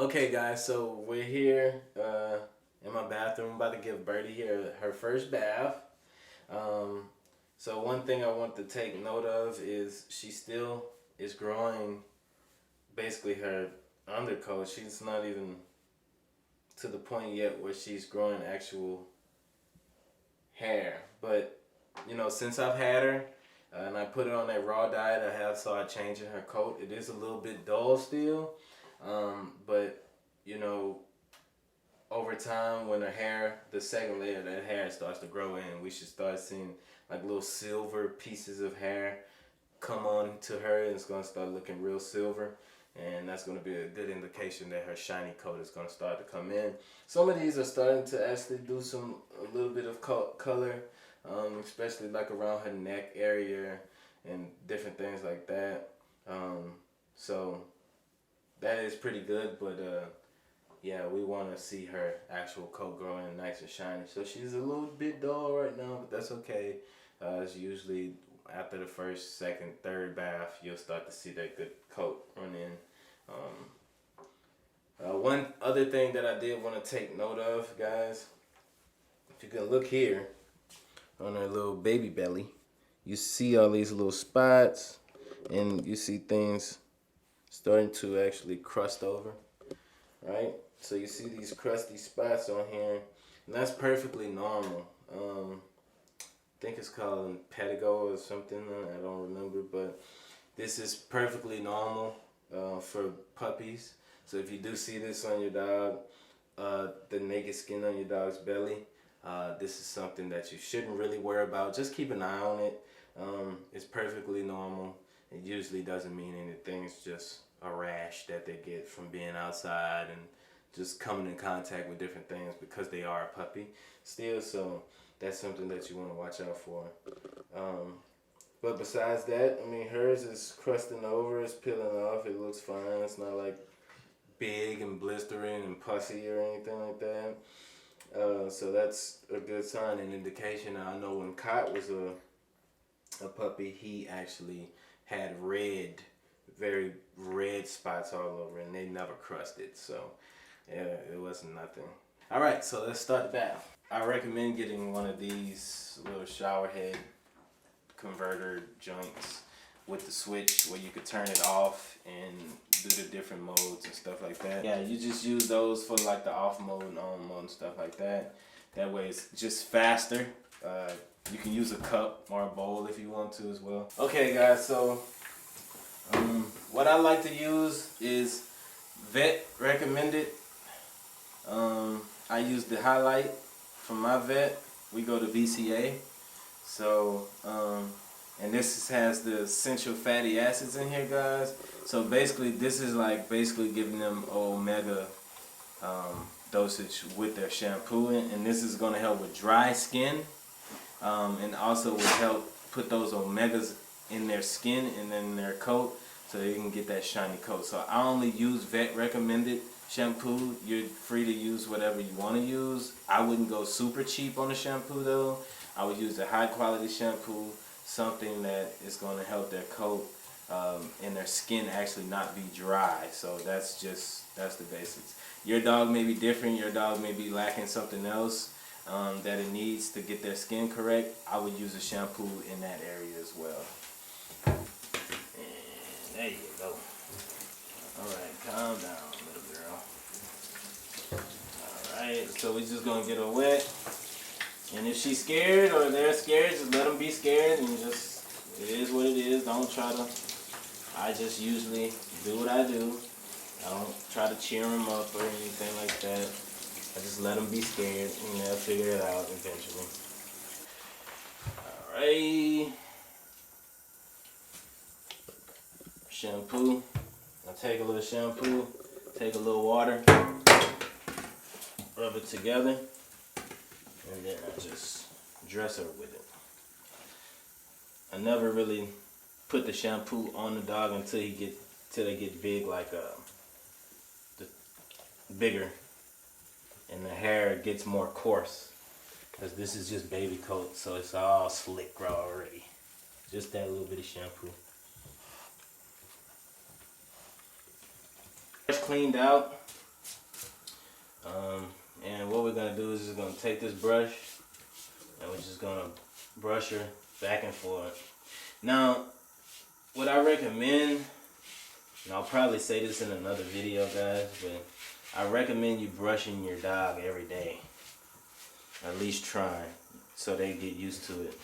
Okay, guys, so we're here in my bathroom. I'm about to give Birdie here her first bath. Um, so one thing I want to take note of is she still is growing basically her undercoat. She's not even to the point yet where she's growing actual hair. But, you know, since I've had her and I put her on that raw diet I have started changing her coat. It is a little bit dull still, but, you know, over time when her hair, the second layer of that hair starts to grow in, we should start seeing like little silver pieces of hair come on to her, and it's going to start looking real silver, and that's going to be a good indication that her shiny coat is going to start to come in. Some of these are starting to actually do a little bit of color, especially like around her neck area and different things like that. So that is pretty good, but yeah, we want to see her actual coat growing nice and shiny. So she's a little bit dull right now, but that's okay. It's usually after the first, second, third bath, you'll start to see that good coat run in. One other thing that I did want to take note of, guys, if you can look here on her little baby belly, you see all these little spots, and you see things starting to actually crust over, right? So you see these crusty spots on here, and that's perfectly normal. I think it's called pedigo or something, I don't remember, but this is perfectly normal for puppies. So if you do see this on your dog, the naked skin on your dog's belly, this is something that you shouldn't really worry about. Just keep an eye on it. It's perfectly normal. It usually doesn't mean anything. It's just a rash that they get from being outside and just coming in contact with different things because they are a puppy still. So that's something that you want to watch out for. But besides that, I mean, hers is crusting over, it's peeling off, it looks fine. It's not like big and blistering and pussy or anything like that. So that's a good sign and indication. I know when Cot was a puppy, he actually had very red spots all over, and they never crusted. So yeah, it wasn't nothing. All right, so let's start the bath. I recommend getting one of these little shower head converter joints with the switch where you could turn it off and do the different modes and stuff like that. Yeah, you just use those for like the off mode and on mode and stuff like that. That way it's just faster. You can use a cup or a bowl if you want to as well. Okay guys, so what I like to use is vet recommended. I use the highlight from my vet. We go to VCA. So, and this has the essential fatty acids in here, guys. So basically, this is like giving them omega dosage with their shampoo, and this is going to help with dry skin, and also will help put those omegas in their skin and in their coat, so they can get that shiny coat. So I only use vet recommended shampoo. You're free to use whatever you want to use. I wouldn't go super cheap on the shampoo though. I would use a high quality shampoo, something that is going to help their coat and their skin actually not be dry. So that's the basics. Your dog may be different. Your dog may be lacking something else that it needs to get their skin correct. I would use a shampoo in that area as well. And there you go. Alright, calm down, little girl. Alright, so we're just going to get her wet. And if she's scared or they're scared, just let them be scared and just, it is what it is. Don't try to, I just usually do what I do. I don't try to cheer them up or anything like that. I just let them be scared and they'll figure it out eventually. Alright. Shampoo. I take a little shampoo, take a little water, rub it together. And then I just dress her with it. I never really put the shampoo on the dog until they get big, like bigger, and the hair gets more coarse. Because this is just baby coat, so it's all slick already. Just that little bit of shampoo. Cleaned out. And what we're gonna do is just gonna take this brush and we're just gonna brush her back and forth. Now, what I recommend, and I'll probably say this in another video, guys, but I recommend you brushing your dog every day. At least trying, so they get used to it.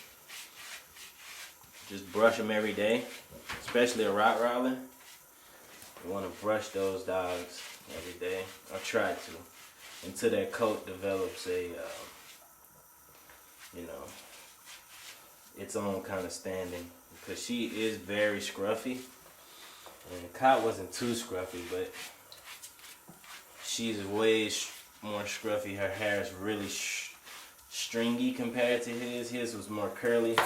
Just brush them every day, especially a Rottweiler. You want to brush those dogs every day, or try to, until that coat develops a, you know, its own kind of standing. Because she is very scruffy, and Cot wasn't too scruffy, but she's way more scruffy. Her hair is really stringy compared to his. His was more curly,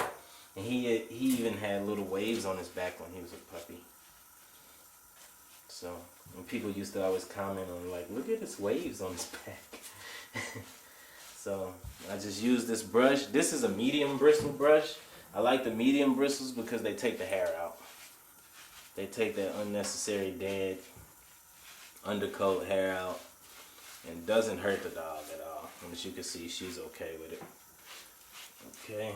and he even had little waves on his back when he was a puppy. So, and people used to always comment on, like, look at his waves on his back. So I just use this brush. This is a medium bristle brush. I like the medium bristles because they take the hair out. They take that unnecessary dead undercoat hair out, and doesn't hurt the dog at all. And as you can see, she's okay with it. Okay.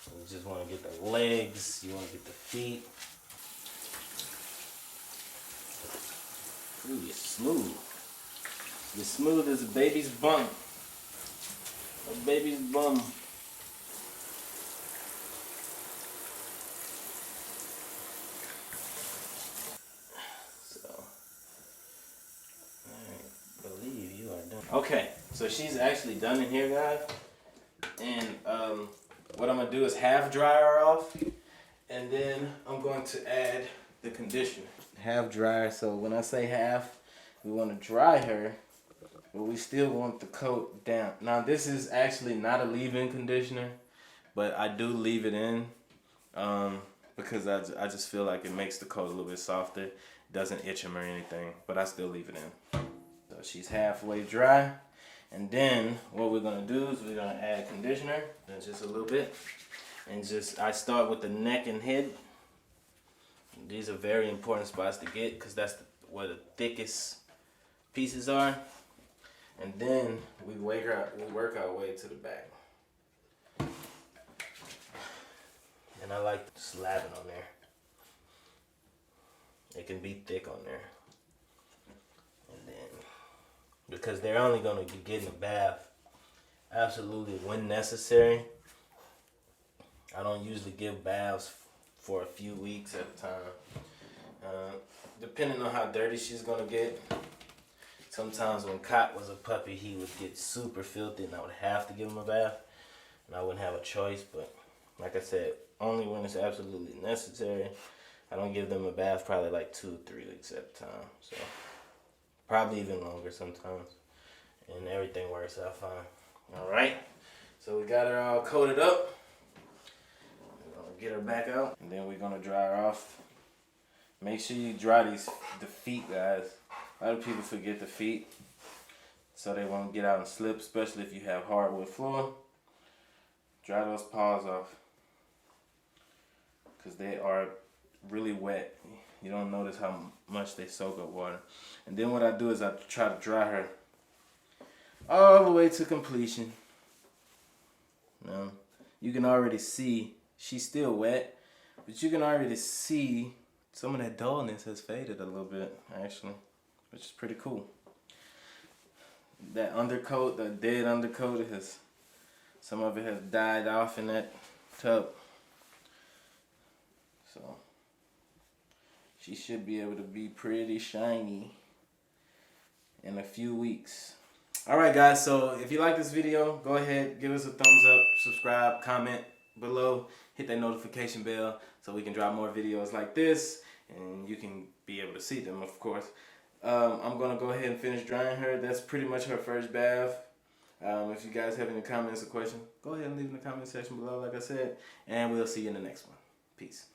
You just want to get the legs. You want to get the feet. Ooh, you're smooth. You're smooth as a baby's bum. A baby's bum. Okay, so she's actually done in here, guys. And what I'm gonna do is half dry her off, and then I'm going to add the conditioner. Half dry. So when I say half, we want to dry her, but we still want the coat down. Now this is actually not a leave-in conditioner, but I do leave it in because I just feel like it makes the coat a little bit softer. Doesn't itch them or anything, but I still leave it in. So she's halfway dry, and then what we're gonna do is we're gonna add conditioner, and just a little bit, and I start with the neck and head. These are very important spots to get because that's where the thickest pieces are, and then we work our way to the back. And I like slapping on there. It can be thick on there. Because they're only going to get in a bath absolutely when necessary. I don't usually give baths for a few weeks at a time. Depending on how dirty she's going to get. Sometimes when Cot was a puppy, he would get super filthy and I would have to give him a bath. And I wouldn't have a choice, but like I said, only when it's absolutely necessary. I don't give them a bath probably like 2 or 3 weeks at a time. So. Probably even longer sometimes. And everything works out fine. Alright. So we got her all coated up. We're going to get her back out. And then we're going to dry her off. Make sure you dry the feet, guys. A lot of people forget the feet. So they won't get out and slip, especially if you have hardwood floor. Dry those paws off. Because they are really wet. You don't notice how much they soak up water. And then what I do is I try to dry her all the way to completion. Now, you can already see she's still wet, but you can already see some of that dullness has faded a little bit, actually, which is pretty cool. That undercoat, the dead undercoat, some of it has died off in that tub. So she should be able to be pretty shiny in a few weeks. Alright guys, so if you like this video, go ahead, give us a thumbs up, subscribe, comment below, hit that notification bell so we can drop more videos like this and you can be able to see them, of course. I'm going to go ahead and finish drying her. That's pretty much her first bath. If you guys have any comments or questions, go ahead and leave in the comment section below, like I said, and we'll see you in the next one. Peace.